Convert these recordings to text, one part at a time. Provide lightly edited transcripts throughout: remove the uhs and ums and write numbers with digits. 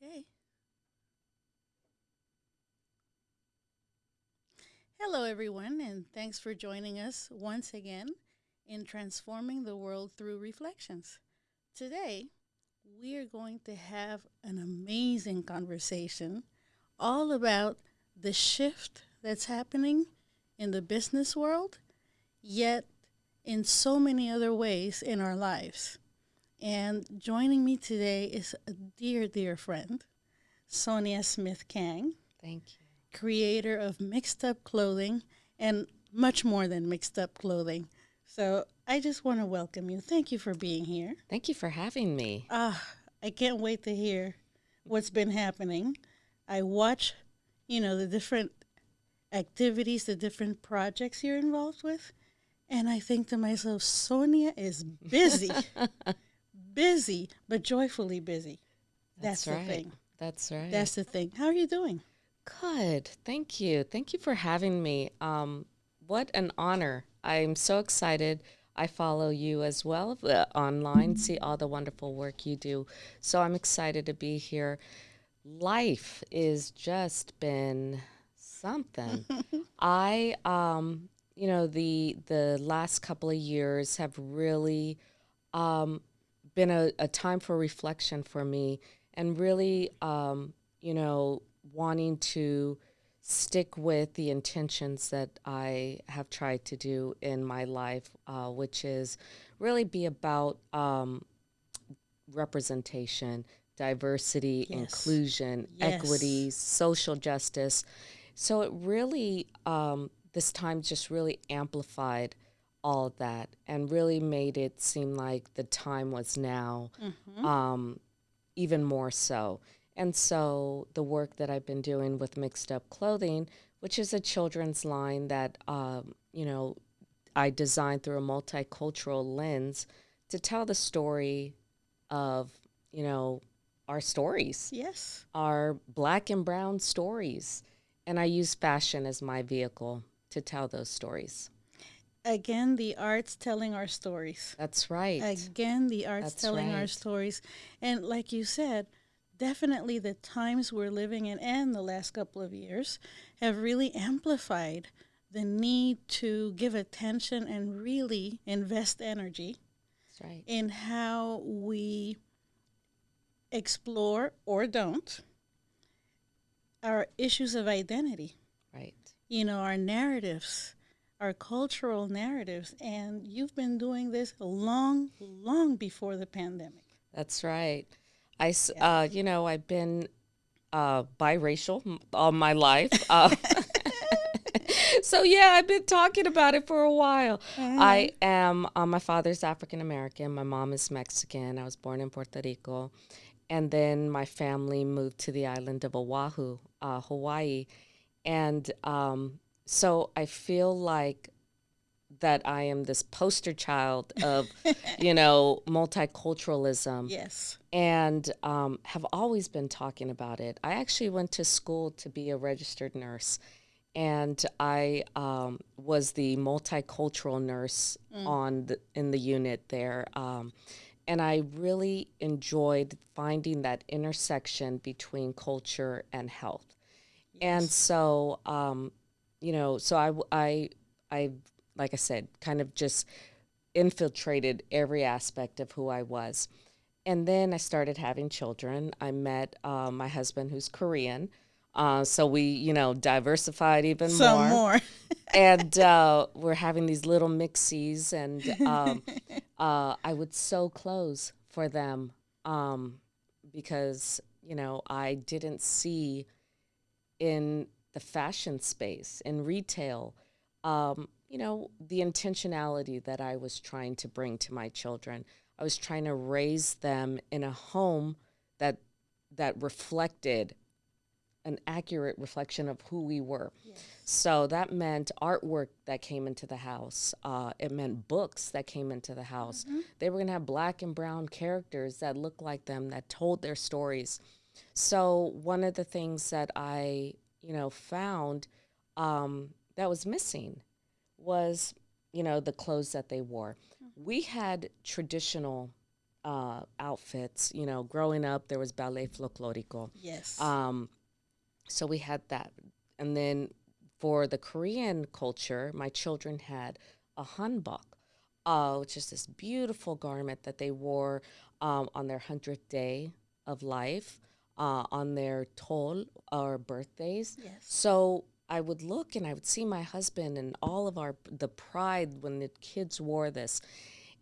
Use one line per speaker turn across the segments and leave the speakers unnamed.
Okay. Hello, everyone, and thanks for joining us once again in Transforming the World Through Reflections. Today, we are going to have an amazing conversation all about the shift that's happening in the business world, yet in so many other ways in our lives. And joining me today is a dear, dear friend, Sonia Smith-Kang,
Thank you.
creator of Mixed Up Clothing and much more than Mixed Up Clothing. So I just want to welcome you. Thank you for being here.
Thank you for having me.
I can't wait to hear what's been happening. I watch, the different activities, the different projects you're involved with, and I think to myself, Sonia is busy, busy, but joyfully busy. That's the
right.
thing.
That's right.
That's the thing. How are you doing?
Good. Thank you. Thank you for having me. What an honor. I'm so excited. I follow you as well online, see all the wonderful work you do. So I'm excited to be here. Life is just been something. I the last couple of years have really been a time for reflection for me and really, wanting to stick with the intentions that I have tried to do in my life, which is really be about representation, diversity,
Yes.
inclusion,
Yes.
equity, social justice. So it really, this time just really amplified all of that and really made it seem like the time was now, even more so. And so the work that I've been doing with Mixed Up Clothing, which is a children's line that, I designed through a multicultural lens to tell the story of, our stories,
Yes.
our black and brown stories. And I use fashion as my vehicle to tell those stories.
Again, the arts telling our stories.
That's right.
Again, the arts
That's
telling our
right.
stories. And like you said, definitely the times we're living in and the last couple of years have really amplified the need to give attention and really invest energy
That's right.
in how we explore or don't our issues of identity,
Right.
our narratives, our cultural narratives. And you've been doing this long, long before the pandemic.
That's right.
Yeah.
I've been biracial all my life. So yeah, I've been talking about it for a while.
Uh-huh.
I am. My father's African American. My mom is Mexican. I was born in Puerto Rico, and then my family moved to the island of Oahu, Hawaii, and so I feel like that I am this poster child of, multiculturalism
Yes.
and have always been talking about it. I actually went to school to be a registered nurse, and I was the multicultural nurse in the unit there. And I really enjoyed finding that intersection between culture and health. And
Yes.
so, I, like I said, kind of just infiltrated every aspect of who I was. And then I started having children. I met my husband, who's Korean. So we, diversified even
Some
more.
more.
And we're having these little mixies. And I would sew clothes for them because, I didn't see in the fashion space, in retail, the intentionality that I was trying to bring to my children. I was trying to raise them in a home that reflected an accurate reflection of who we were.
Yes.
So that meant artwork that came into the house. It meant books that came into the house. They were going to have black and brown characters that looked like them, that told their stories. So one of the things that I, found that was missing was, the clothes that they wore. We had traditional outfits. You know, growing up, there was ballet folklorico.
Yes.
So we had that. And then for the Korean culture, my children had a hanbok, which is this beautiful garment that they wore on their 100th day of life, on their tol or birthdays.
Yes.
So I would look and I would see my husband and all of the pride when the kids wore this.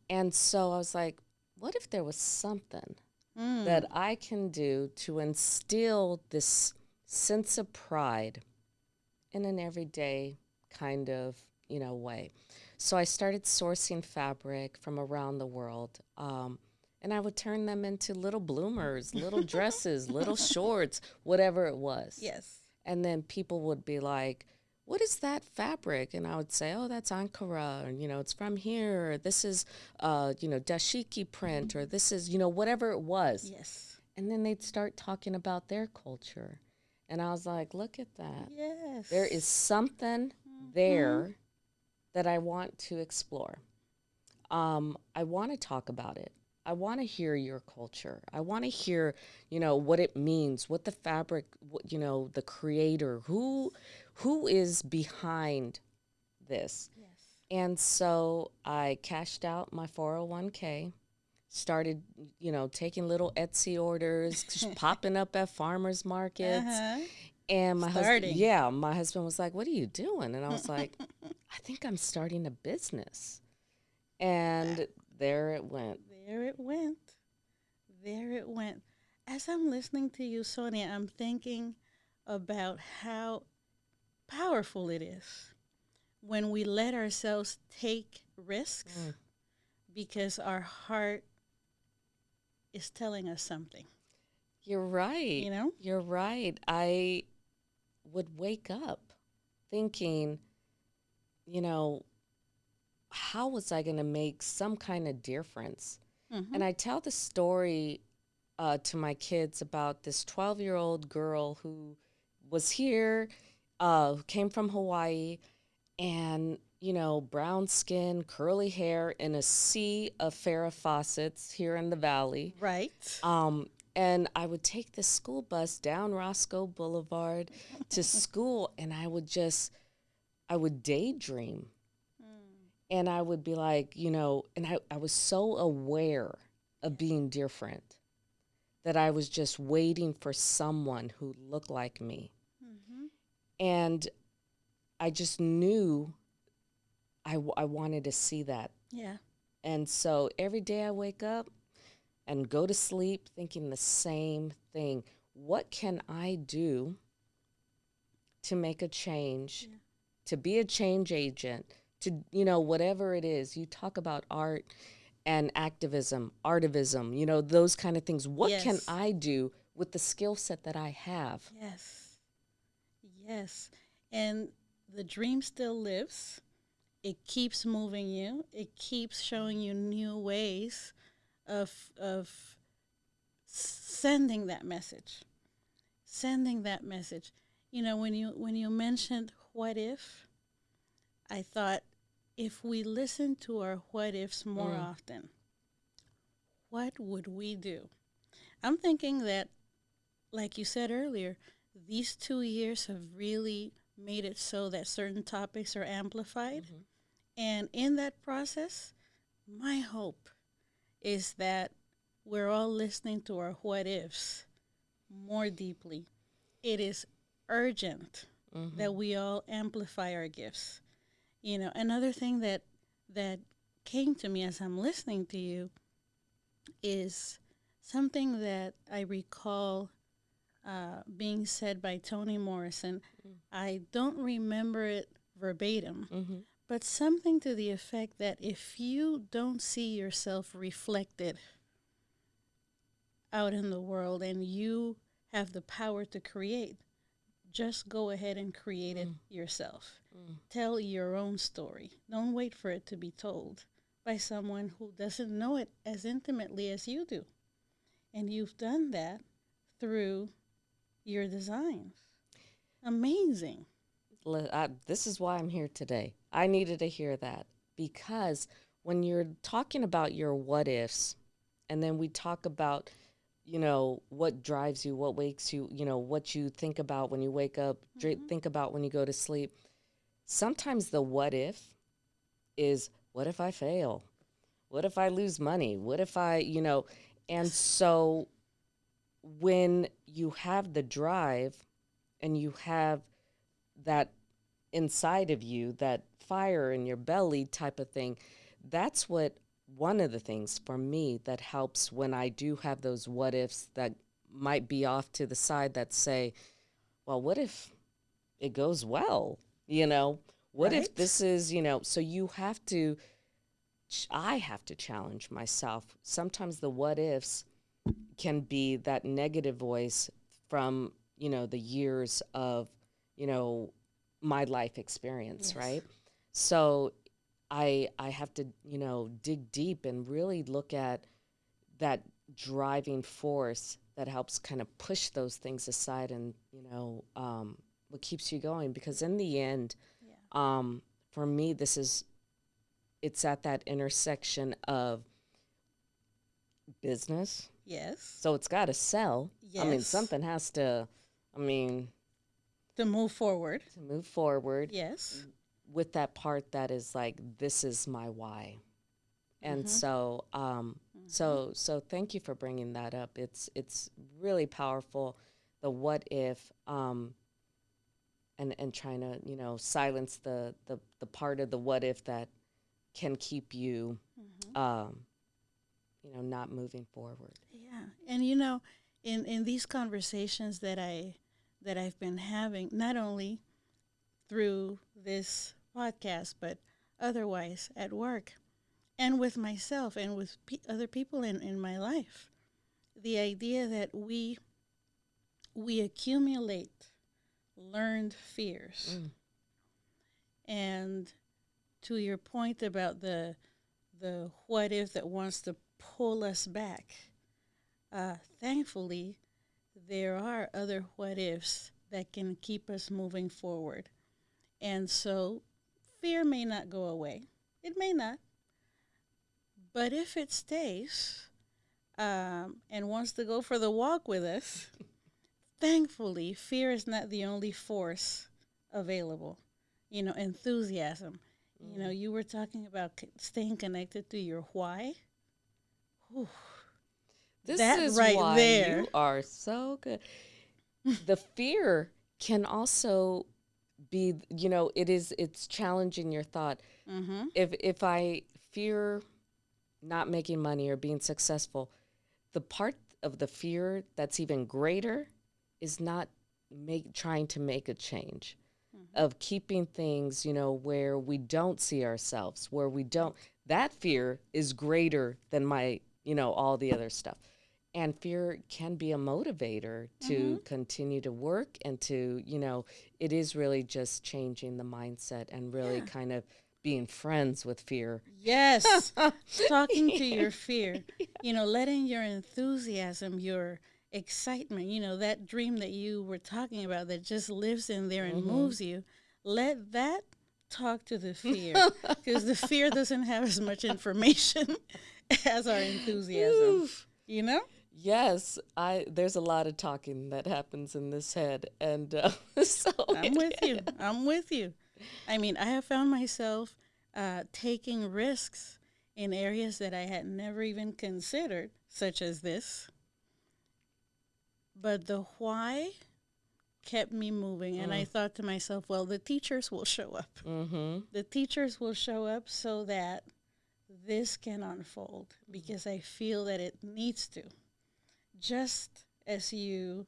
And so I was like, what if there was something that I can do to instill this sense of pride in an everyday kind of, way. So I started sourcing fabric from around the world. And I would turn them into little bloomers, little dresses, little shorts, whatever it was.
Yes.
And then people would be like, what is that fabric? And I would say, oh, that's Ankara, and, it's from here. Or this is, dashiki print, or this is, whatever it was.
Yes.
And then they'd start talking about their culture. And I was like, look at that.
Yes.
There is something there that I want to explore. I want to talk about it. I want to hear your culture. I want to hear, what it means, what the fabric, the creator, who is behind this.
Yes.
And so I cashed out my 401k, started, taking little Etsy orders, popping up at farmers markets.
Uh-huh.
And my husband was like, what are you doing? And I was like, I think I'm starting a business. And there it went.
There it went. There it went. As I'm listening to you, Sonia, I'm thinking about how powerful it is when we let ourselves take risks because our heart is telling us something.
You're right. You're right. I would wake up thinking, how was I going to make some kind of difference? Mm-hmm. And I tell the story to my kids about this 12-year-old girl who was here, who came from Hawaii, and, brown skin, curly hair, in a sea of Farrah Fawcett's here in the valley.
Right.
And I would take the school bus down Roscoe Boulevard to school, and I would daydream. And I would be like, and I was so aware of being different that I was just waiting for someone who looked like me. Mm-hmm. And I just knew I wanted to see that.
Yeah.
And so every day I wake up and go to sleep thinking the same thing. What can I do to make a change, to be a change agent, to, whatever it is? You talk about art and activism, artivism, those kind of things. What can I do with the skill set that I have?
Yes. Yes. And the dream still lives. It keeps moving you. It keeps showing you new ways of sending that message. When you mentioned what if, I thought, if we listen to our what ifs more often, what would we do? I'm thinking that, like you said earlier, these 2 years have really made it so that certain topics are amplified. Mm-hmm. And in that process, my hope is that we're all listening to our what ifs more deeply. It is urgent that we all amplify our gifts. Another thing that came to me as I'm listening to you is something that I recall being said by Toni Morrison. I don't remember it verbatim, but something to the effect that if you don't see yourself reflected out in the world and you have the power to create, just go ahead and create it yourself. Tell your own story. Don't wait for it to be told by someone who doesn't know it as intimately as you do. And you've done that through your designs. Amazing.
This is why I'm here today. I needed to hear that because when you're talking about your what ifs, And then we talk about, you know, what drives you, what wakes you, you know, what you think about when you wake up, think about when you go to sleep. Sometimes the what if is, what if I fail? What if I lose money? What if I, you know, and so when you have the drive and you have that inside of you, that fire in your belly type of thing, that's what one of the things for me that helps when I do have those what ifs that might be off to the side that say, well, what if it goes well? You know, what if this is, you know, so you have to, I have to challenge myself. Sometimes the what ifs can be that negative voice from, you know, the years of, you know, my life experience, right? So I have to, you know, dig deep and really look at that driving force that helps kind of push those things aside and, you know, what keeps you going. Because in the end, for me, it's at that intersection of business.
Yes.
So it's got to sell.
Yes.
I mean, something has to,
to move forward.
To move forward.
Yes.
With that part that is like, this is my why. And so, so thank you for bringing that up. It's really powerful. The what if, and trying to, you know, silence the part of the what if that can keep you, you know, not moving forward.
Yeah. And, you know, in these conversations that I've been having, not only through this podcast, but otherwise at work and with myself and with other people in my life, the idea that we accumulate learned fears. And to your point about the what if that wants to pull us back, thankfully, there are other what ifs that can keep us moving forward. And so fear may not go away. It may not. But if it stays and wants to go for the walk with us, thankfully, fear is not the only force available. You know, enthusiasm. You know, you were talking about staying connected to your why. Whew.
This
that
is
right
why
there.
You are so good. The fear can also be, you know, it's challenging your thought. If I fear not making money or being successful, the part of the fear that's even greater is not trying to make a change, of keeping things, you know, where we don't see ourselves, where we don't, that fear is greater than my, you know, all the other stuff. And fear can be a motivator to continue to work and to, you know, it is really just changing the mindset and really kind of being friends with fear.
Yes. Talking to your fear, you know, letting your enthusiasm, your excitement, you know, that dream that you were talking about that just lives in there and moves you, let that talk to the fear, because the fear doesn't have as much information as our enthusiasm. You know?
Yes, there's a lot of talking that happens in this head, and so
I'm with you. I mean, I have found myself taking risks in areas that I had never even considered, such as this. But the why kept me moving, and I thought to myself, well, the teachers will show up. The teachers will show up so that this can unfold, because I feel that it needs to. Just as you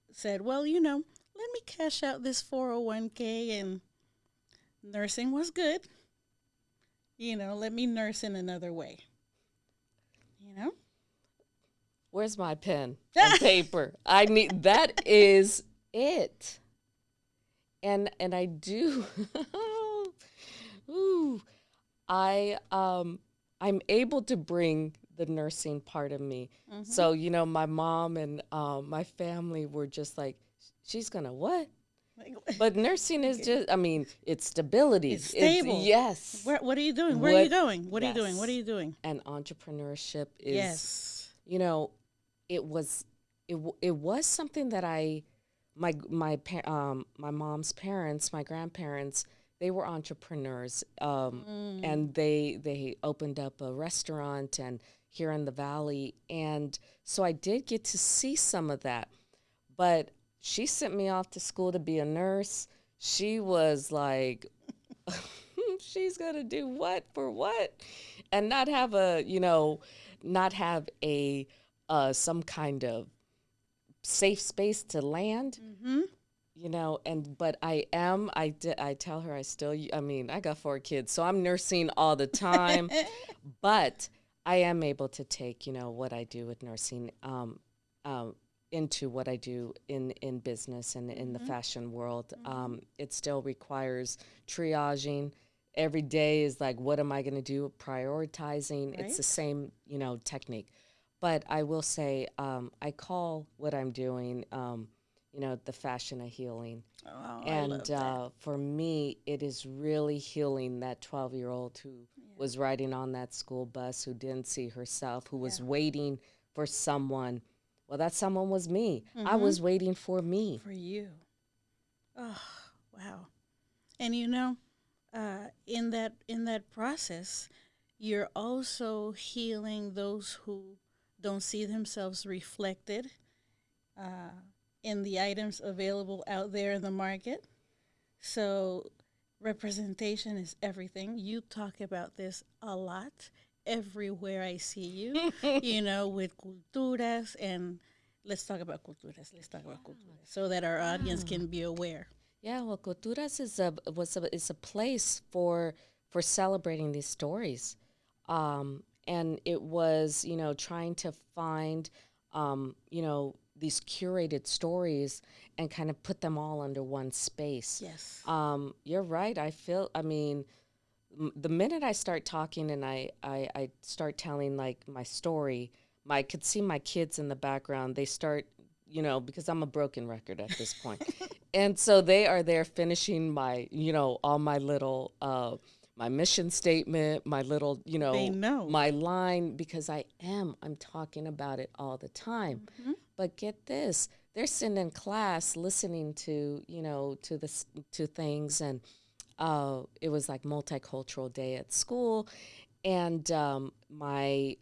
said, well, you know, let me cash out this 401k, and nursing was good. You know, let me nurse in another way. You know?
Where's my pen and paper? I need, that is it. And I do. Ooh, I'm able to bring the nursing part of me. So, you know, my mom and my family were just like, she's gonna what? But nursing is just, I mean, it's stability.
It's stable.
Yes.
What are you doing? Where are you going? What are you doing? What are you doing?
And entrepreneurship is you know, it was it was something that my mom's parents, my grandparents, they were entrepreneurs, and they opened up a restaurant and here in the valley, and so I did get to see some of that. But she sent me off to school to be a nurse. She was like, she's gonna do what for what, and not have a not have a some kind of safe space to land. And but I tell her I mean, I got 4 kids, so I'm nursing all the time, but I am able to take, what I do with nursing into what I do in business and in the fashion world. It still requires triaging. Every day is like, what am I going to do? Prioritizing.
Right.
It's the same, technique. But I will say, I call what I'm doing, the fashion of healing.
Oh, I
And
love that.
for me, it is really healing that 12-year-old who was riding on that school bus, who didn't see herself, who was waiting for someone. Well, that someone was me. I was waiting for me.
For you. Oh, wow. And in that process, you're also healing those who don't see themselves reflected in the items available out there in the market. So representation is everything. You talk about this a lot everywhere I see you, with culturas, and let's talk about culturas. Let's talk about culturas so that our audience can be aware.
Yeah, well, Culturas is a place for celebrating these stories, and it was trying to find these curated stories and kind of put them all under one space.
Yes.
You're right. I mean, the minute I start talking and I start telling like my story, I could see my kids in the background. They start, because I'm a broken record at this point. And so they are there finishing my, all my little, my mission statement, my little,
They know.
my line, because I'm talking about it all the time. But get this, they're sitting in class listening to, to things. And it was like multicultural day at school. And my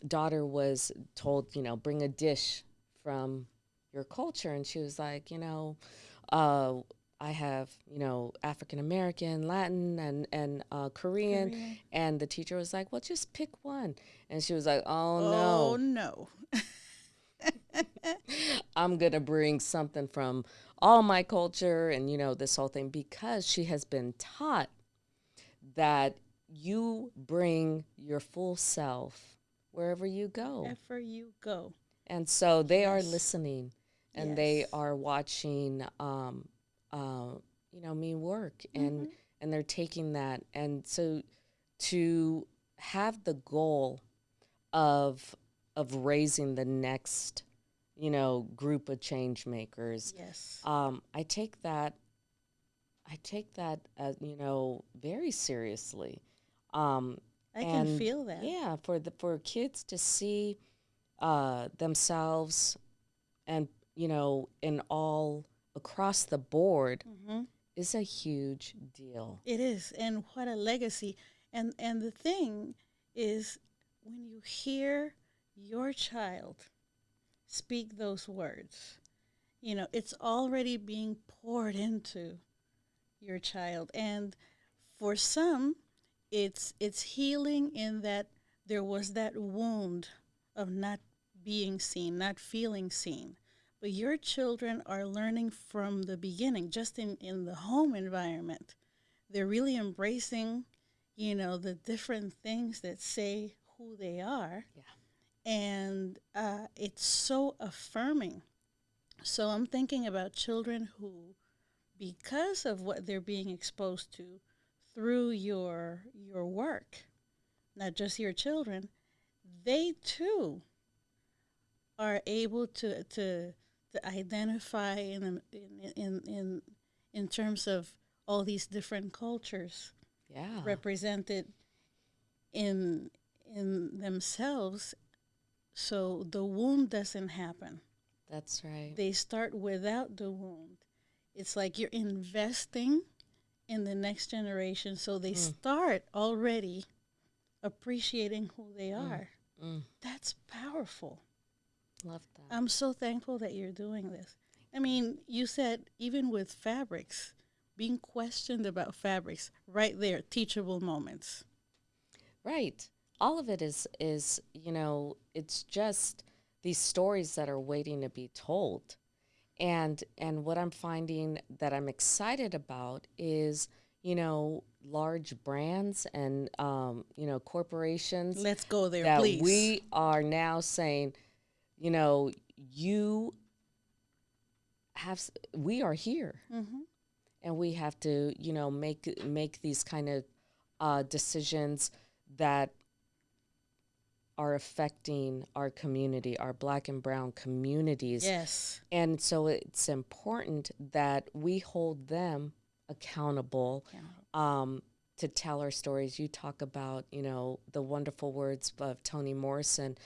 daughter was told, bring a dish from your culture. And she was like, I have, African American, Latin, and Korean. And the teacher was like, well, just pick one. And she was like,
Oh, no.
I'm going to bring something from all my culture and, this whole thing, because she has been taught that you bring your full self wherever you go.
Wherever you go.
And so they are listening and they
Yes.
are watching, me work, and they're taking that. And so to have the goal of raising the next, group of change makers.
Yes.
I take that as, very seriously.
I can feel that.
Yeah, for kids to see themselves and, in all across the board is a huge deal.
It is, and what a legacy. And the thing is, when you hear your child speak those words, it's already being poured into your child. And for some, it's healing in that there was that wound of not being seen, not feeling seen. But your children are learning from the beginning, just in the home environment. They're really embracing, the different things that say who they are.
Yeah.
And it's so affirming. So I'm thinking about children who, because of what they're being exposed to through your work, not just your children, they too are able to identify in terms of all these different cultures
Yeah.
represented in themselves, so the wound doesn't happen.
That's right.
They start without the wound. It's like you're investing in the next generation, so they start already appreciating who they are. That's powerful.
Love that.
I'm so thankful that you're doing this. I mean, you said even with fabrics, being questioned about fabrics, right there, teachable moments.
Right. All of it is, it's just these stories that are waiting to be told. And what I'm finding that I'm excited about is, large brands and corporations
Let's go there,
that
please.
we are now saying, you we are here, and we have to, make these kind of decisions that are affecting our community, our Black and brown communities.
Yes.
And so it's important that we hold them accountable to tell our stories. You talk about, the wonderful words of Toni Morrison.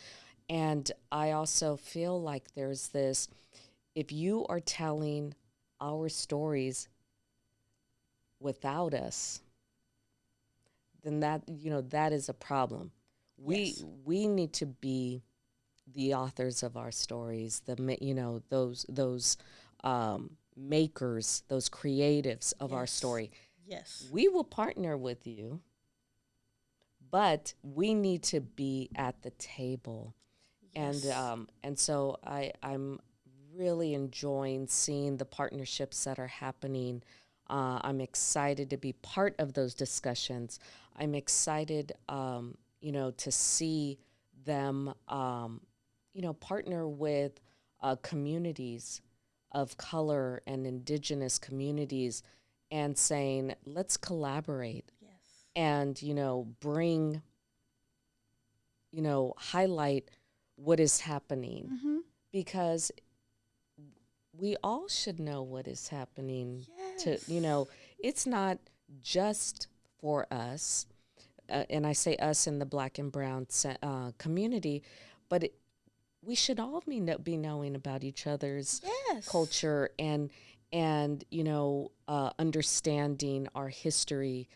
And I also feel like there's this, if you are telling our stories without us, then that is a problem.
Yes.
We need to be the authors of our stories, those makers, those creatives of our story.
Yes.
We will partner with you, but we need to be at the table.
Yes.
And so I'm really enjoying seeing the partnerships that are happening. I'm excited to be part of those discussions. I'm excited, to see them, partner with communities of color and indigenous communities and saying, let's collaborate.
Yes.
And, bring, highlight what is happening, because we all should know what is happening.
Yes.
It's not just for us, and I say us in the Black and brown community, but we should all be knowing about each other's culture and understanding our history.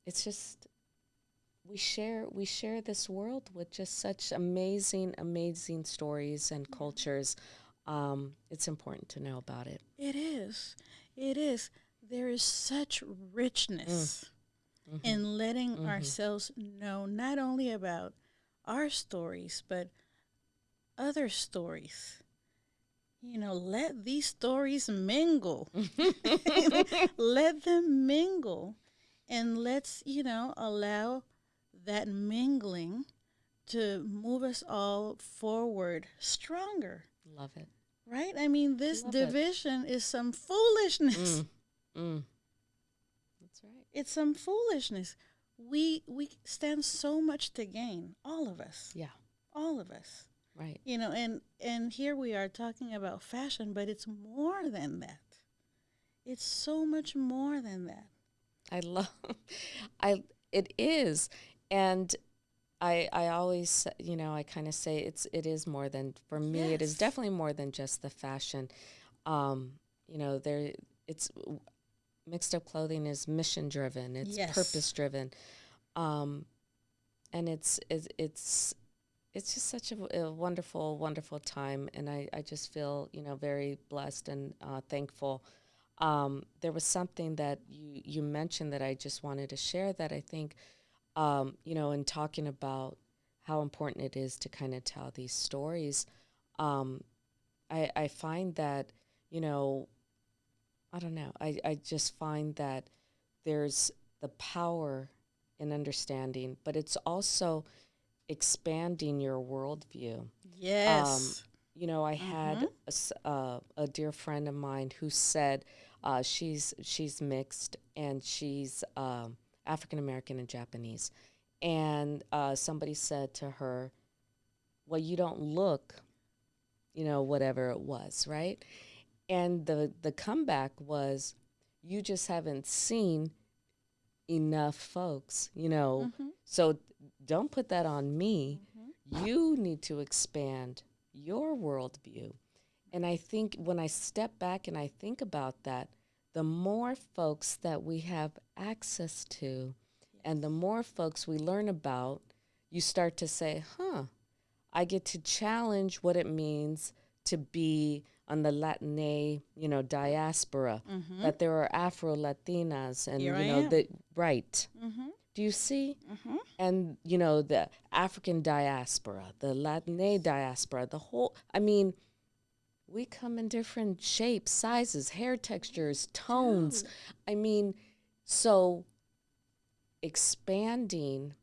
It's just we share this world with just such amazing stories and cultures. It's important to know about it.
It is. There is such richness in letting ourselves know not only about our stories, but other stories. Let these stories mingle. Let them mingle. And let's, allow that mingling to move us all forward stronger.
Love it.
Right? I mean, this division is some foolishness.
That's right.
It's some foolishness. We stand so much to gain, all of us.
Yeah.
All of us.
Right.
And here we are talking about fashion, but it's more than that. It's so much more than that.
It is. And I always, I kind of say it is more than, for me, it is definitely more than just the fashion. It's mixed up clothing is mission driven. It's purpose driven. And it's just such a wonderful, wonderful time. And I just feel, very blessed and thankful. There was something that you mentioned that I just wanted to share that I think, in talking about how important it is to kind of tell these stories, I find that, I don't know, I just find that there's the power in understanding, but it's also expanding your worldview.
Yes.
I had a dear friend of mine who said she's mixed and she's African American and Japanese, and somebody said to her, "Well, you don't look, whatever it was, right?" And the comeback was, "You just haven't seen enough folks, so don't put that on me. You need to expand your worldview. And I think when I step back and I think about that, the more folks that we have access to and the more folks we learn about, you start to say, I get to challenge what it means to be on the Latina, diaspora, that there are Afro-Latinas and,
Here I am.
Right. Do you see? And, the African diaspora, the Latina diaspora, the whole, we come in different shapes, sizes, hair textures, tones. So expanding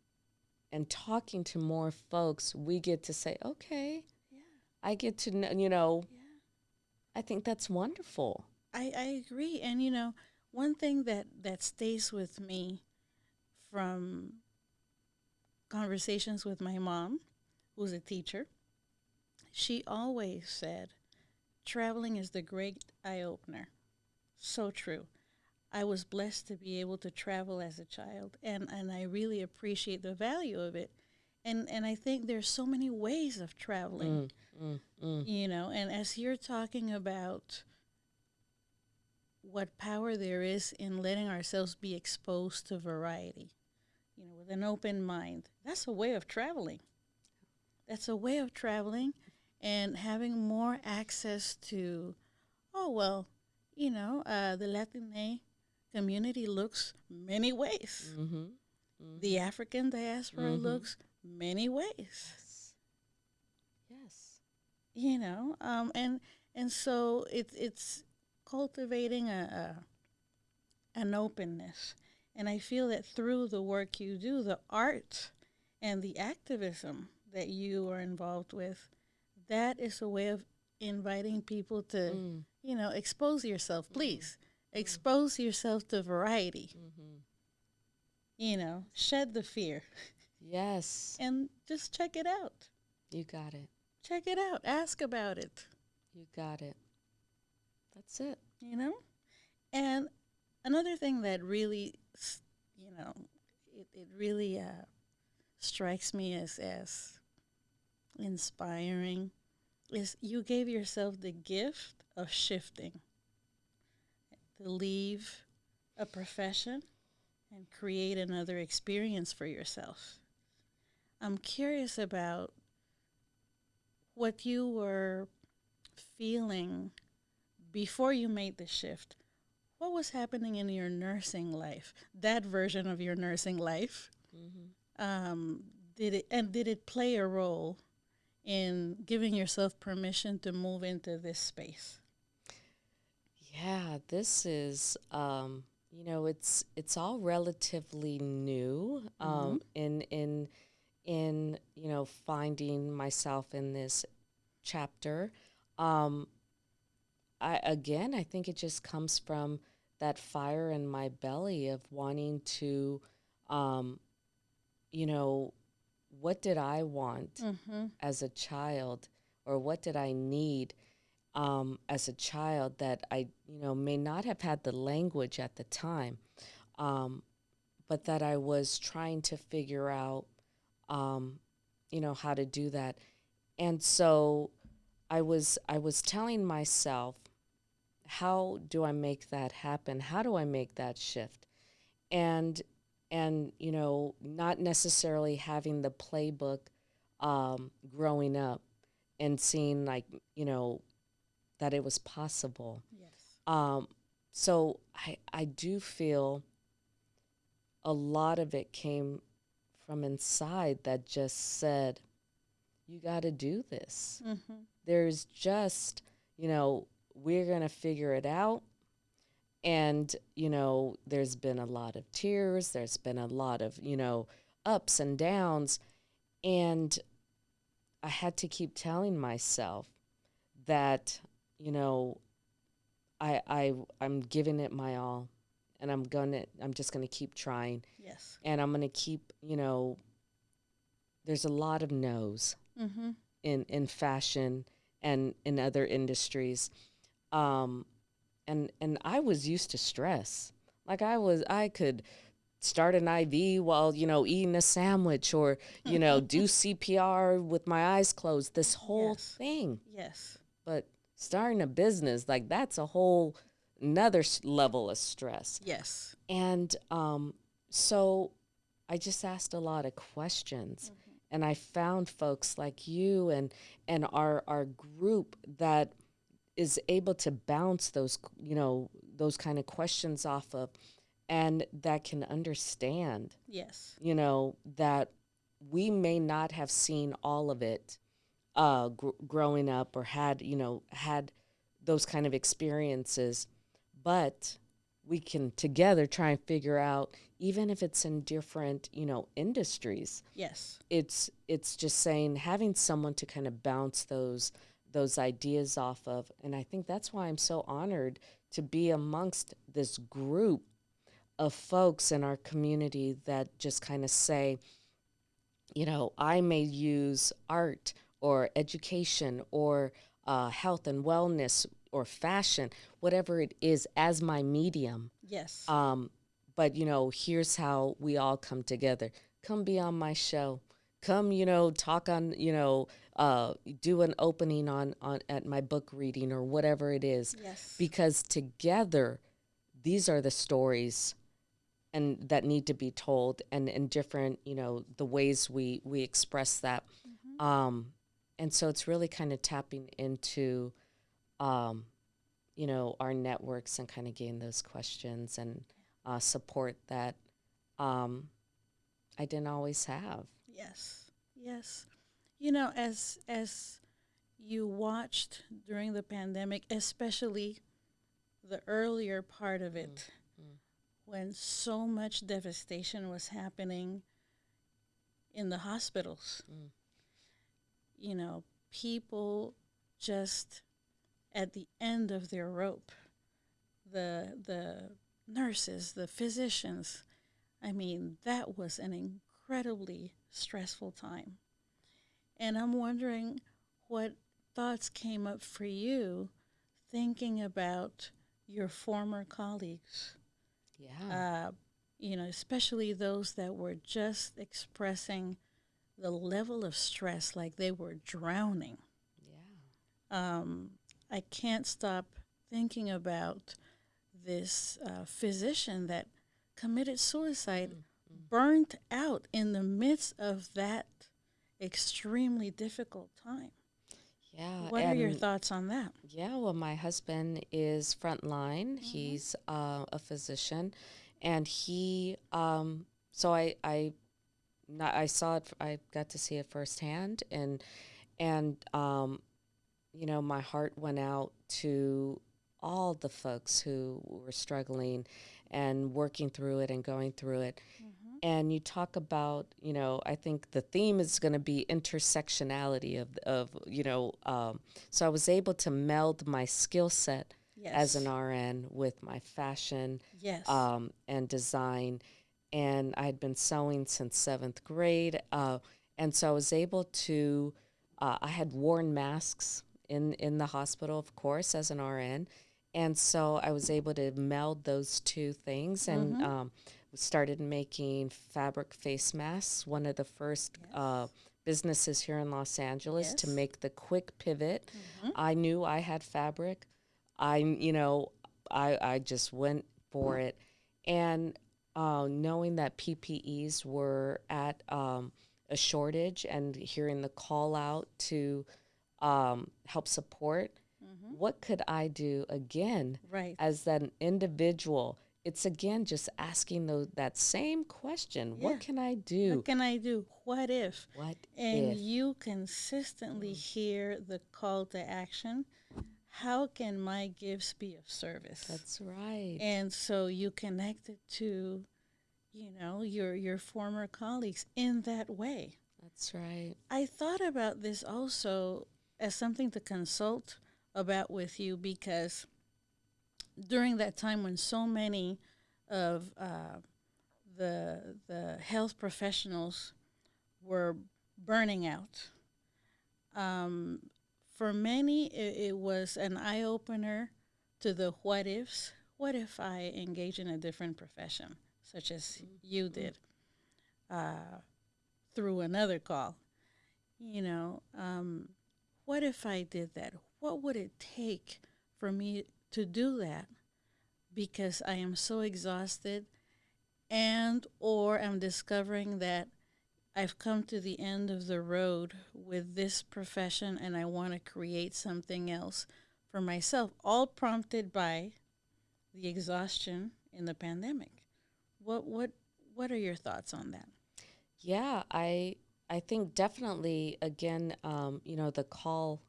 and talking to more folks, we get to say, okay, I get to know, I think that's wonderful.
I agree. And, one thing that stays with me from conversations with my mom, who's a teacher, she always said, traveling is the great eye-opener. So true. I was blessed to be able to travel as a child, and I really appreciate the value of it. And I think there's so many ways of traveling, and as you're talking about what power there is in letting ourselves be exposed to variety, with an open mind, that's a way of traveling. That's a way of traveling and having more access to, the Latina community looks many ways. The African diaspora looks many ways.
Yes.
And so it's cultivating an openness. And I feel that through the work you do, the art and the activism that you are involved with, that is a way of inviting people to, expose yourself, please. Expose yourself to variety. Shed the fear.
Yes.
And just check it out.
You got it.
Check it out. Ask about it.
You got it. That's it.
And another thing that really, it really strikes me as inspiring is you gave yourself the gift of shifting, to leave a profession and create another experience for yourself. I'm curious about what you were feeling before you made the shift. What was happening in your nursing life, that version of your nursing life? Did it play a role in giving yourself permission to move into this space?
Yeah, this is, it's all relatively new in finding myself in this chapter. I think it just comes from that fire in my belly of wanting to, what did I want as a child, or what did I need as a child that I, may not have had the language at the time, but that I was trying to figure out, how to do that. And so I was telling myself, how do I make that happen? How do I make that shift? And not necessarily having the playbook growing up and seeing that it was possible.
Yes.
So I do feel a lot of it came from inside that just said, you got to do this. There's just, we're going to figure it out. And, there's been a lot of tears. There's been a lot of, ups and downs. And I had to keep telling myself that, I'm giving it my all. And I'm just going to keep trying.
Yes.
And I'm going to keep, there's a lot of no's in fashion and in other industries. And I was used to stress. Like I could start an IV while, eating a sandwich, or, do CPR with my eyes closed, this whole
Yes.
thing.
Yes.
But starting a business, like, that's a whole another level of stress.
Yes.
And so I just asked a lot of questions. And I found folks like you and our group that is able to bounce those kind of questions off of, and that can understand,
Yes.
that we may not have seen all of it growing up, or had those kind of experiences, but we can together try and figure out, even if it's in different industries.
Yes.
It's just saying, having someone to kind of bounce those ideas off of. And I think that's why I'm so honored to be amongst this group of folks in our community that just kind of say, I may use art or education or health and wellness or fashion, whatever it is, as my medium.
Yes.
But, here's how we all come together. Come be on my show. Come, talk on, do an opening on at my book reading or whatever it is.
Yes.
Because together, these are the stories and that need to be told, and in different, the ways we express that. And so it's really kind of tapping into, our networks, and kind of getting those questions and support that I didn't always have.
Yes. Yes. As you watched during the pandemic, especially the earlier part of it, when so much devastation was happening in the hospitals, people just at the end of their rope, the nurses, the physicians. I mean, that was an incredibly stressful time. And I'm wondering what thoughts came up for you thinking about your former colleagues.
Yeah.
Especially those that were just expressing the level of stress like they were drowning.
Yeah.
I can't stop thinking about this physician that committed suicide, burnt out in the midst of that extremely difficult time.
Yeah.
What are your thoughts on that?
Yeah, well, my husband is frontline. He's a physician, and he. So I saw it. I got to see it firsthand, and my heart went out to all the folks who were struggling and working through it and going through it. And you talk about, I think the theme is going to be intersectionality so I was able to meld my skill set as an RN with my fashion and design. And I had been sewing since 7th grade. And so I was able to, I had worn masks in the hospital, of course, as an RN. And so I was able to meld those two things and started making fabric face masks, one of the first businesses here in Los Angeles to make the quick pivot. I knew I had fabric. I just went for it. And knowing that PPEs were at a shortage and hearing the call out to help support, what could I do again as an individual? It's again just asking that same question. Yeah. What can I do?
What can I do? What if?
What
and
if?
You consistently hear the call to action. How can my gifts be of service?
That's right.
And so you connected to, your former colleagues in that way.
That's right.
I thought about this also as something to consult about with you, because during that time when so many of the health professionals were burning out, for many it was an eye-opener to the what ifs. What if I engage in a different profession, such as you did through another call. You know, what if I did that? What would it take for me to do that? Because I am so exhausted, and or I'm discovering that I've come to the end of the road with this profession and I want to create something else for myself, all prompted by the exhaustion in the pandemic. What are your thoughts on that?
Yeah, I think definitely again, the call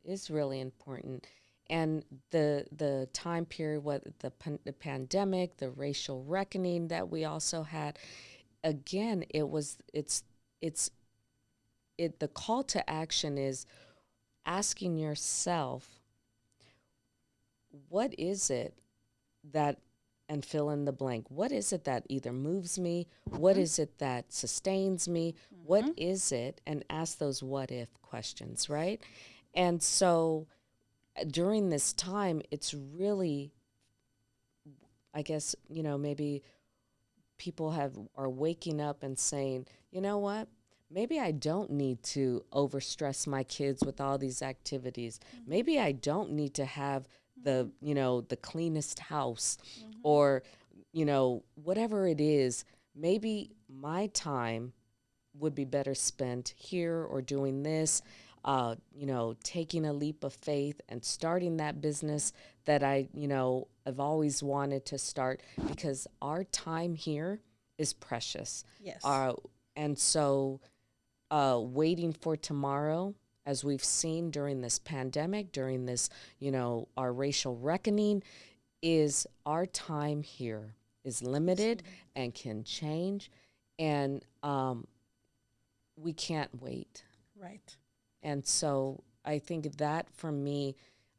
is really important, and the time period, what the pandemic, the racial reckoning that we also had. Again, it's the call to action is asking yourself, what is it that, and fill in the blank. What is it that either moves me? What is it that sustains me? What is it? And ask those what if questions, right? And so during this time, it's really, I guess, maybe people are waking up and saying, you know what? Maybe I don't need to overstress my kids with all these activities. Maybe I don't need to have the cleanest house, or whatever it is. Maybe my time would be better spent here or doing this, taking a leap of faith and starting that business that I've always wanted to start, because our time here is precious.
Yes.
And so waiting for tomorrow, as we've seen during this pandemic, during this, our racial reckoning, is our time here is limited and can change. And we can't wait.
Right.
And so I think that for me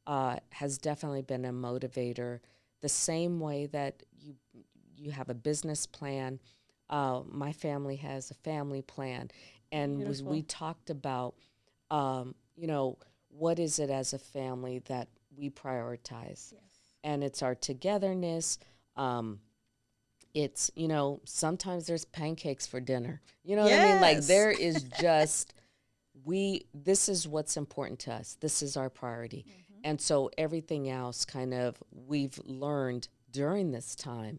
has definitely been a motivator. The same way that you have a business plan, my family has a family plan. And we talked about, what is it as a family that we prioritize?
Yes.
And it's our togetherness. It's, sometimes there's pancakes for dinner. You know what I mean? Like there is just, this is what's important to us. This is our priority. And so everything else kind of we've learned during this time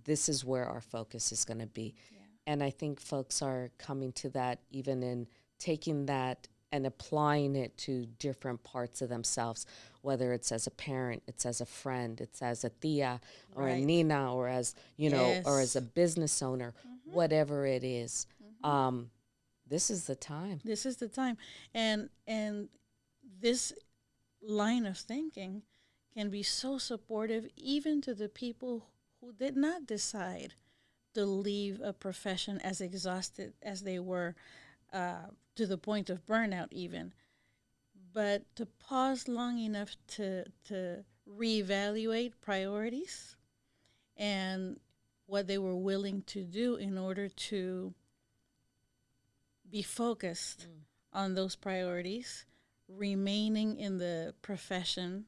this is where our focus is going to be. Yeah. And I think folks are coming to that, even in taking that and applying it to different parts of themselves, whether it's as a parent, it's as a friend, it's as a tia or a Nina, or as, or as a business owner, whatever it is. This is the time.
This is the time. And this line of thinking can be so supportive even to the people who did not decide to leave a profession as exhausted as they were, to the point of burnout even, but to pause long enough to reevaluate priorities and what they were willing to do in order to be focused on those priorities, remaining in the profession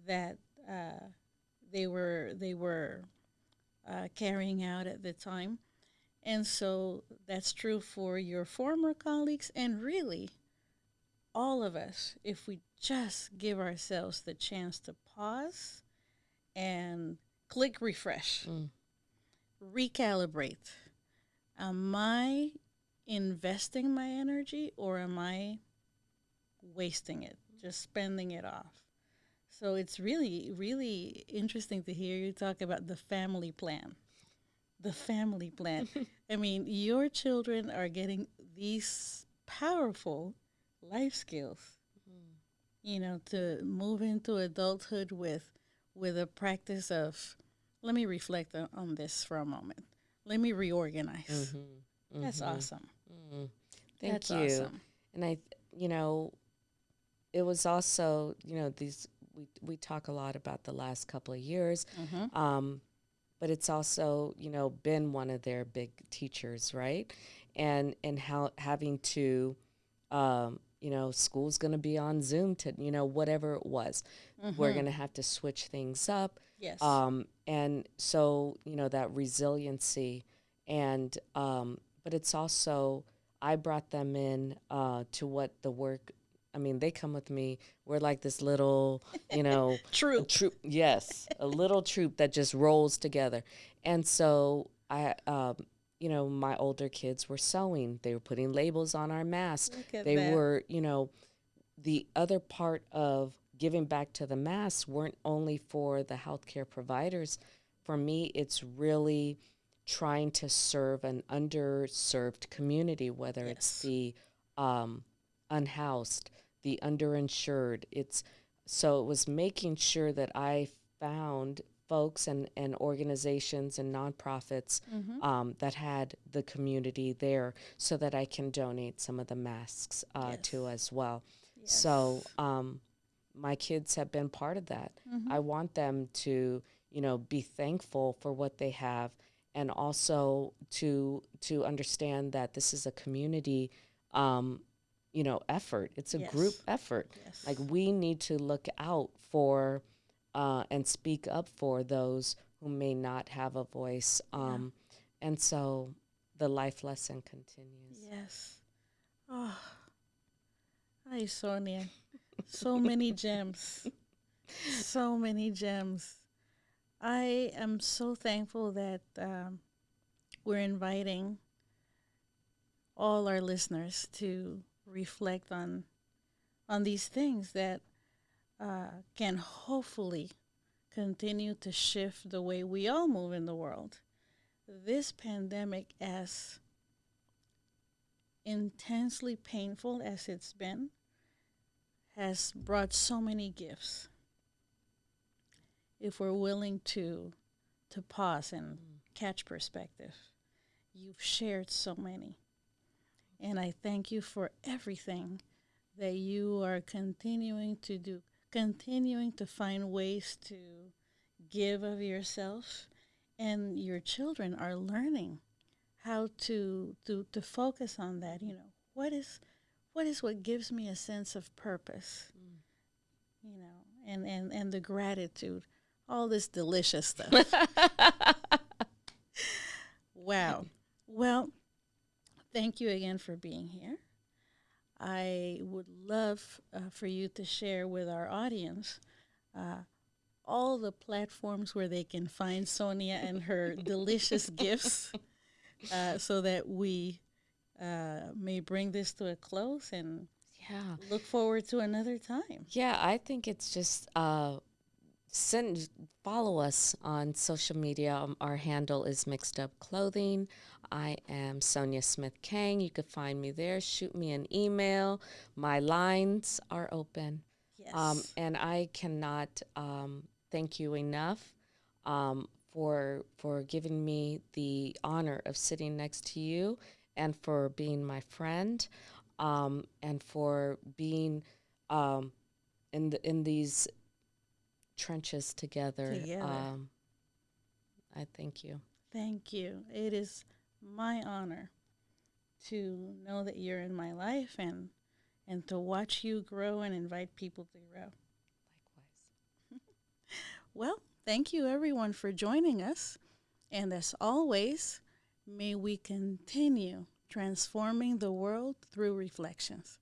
that they were carrying out at the time. And so that's true for your former colleagues, and really all of us, if we just give ourselves the chance to pause and click refresh, recalibrate. Am I investing my energy, or am I wasting it, just spending it off? So it's really, really interesting to hear you talk about the family plan. The family plan. I mean, your children are getting these powerful life skills, to move into adulthood with a practice of, let me reflect on this for a moment. Let me reorganize. That's awesome.
Thank you. Awesome. And it was also, we talk a lot about the last couple of years, but it's also, been one of their big teachers, right? And how having to, school's going to be on Zoom to, whatever it was. We're going to have to switch things up.
Yes.
And so, that resiliency and, but it's also, I brought them in to what the work, I mean, they come with me. We're like this little,
True.
troop. Yes, a little troop that just rolls together. And so my older kids were sewing. They were putting labels on our masks.
Look at
They
that.
were, the other part of giving back to the masks weren't only for the healthcare providers. For me, it's really trying to serve an underserved community, whether it's
Yes.
the unhoused, the underinsured. So it was making sure that I found folks and organizations and nonprofits that had the community there so that I can donate some of the masks to
Yes.
as well. So
Yes.
my kids have been part of that.
Mm-hmm.
I want them to, be thankful for what they have, and also to understand that this is a community, effort. It's a group
Yes.
effort.
Yes.
Like, we need to look out for and speak up for those who may not have a voice.
Yeah.
And so the life lesson continues.
Yes. Oh, hi, Sonia. So many gems. So many gems. I am so thankful that we're inviting all our listeners to reflect on these things that can hopefully continue to shift the way we all move in the world. This pandemic, as intensely painful as it's been, has brought so many gifts. If we're willing to pause and catch perspective, you've shared so many. And I thank you for everything that you are continuing to do, continuing to find ways to give of yourself. And your children are learning how to focus on that. What gives me a sense of purpose, and the gratitude, all this delicious stuff. Wow. Well, thank you again for being here. I would love for you to share with our audience all the platforms where they can find Sonia and her delicious gifts, so that we may bring this to a close and
Yeah.
look forward to another time.
Yeah, I think it's just follow us on social media. Our handle is Mixed Up Clothing. I am Sonia Smith-Kang. You could find me there. Shoot me an email. My lines are open.
Yes.
And I cannot thank you enough for giving me the honor of sitting next to you, and for being my friend, and for being in these trenches together.
Together.
I thank you.
Thank you. It is my honor to know that you're in my life, and to watch you grow and invite people to grow.
Likewise.
Well, thank you everyone for joining us. And as always, may we continue transforming the world through reflections.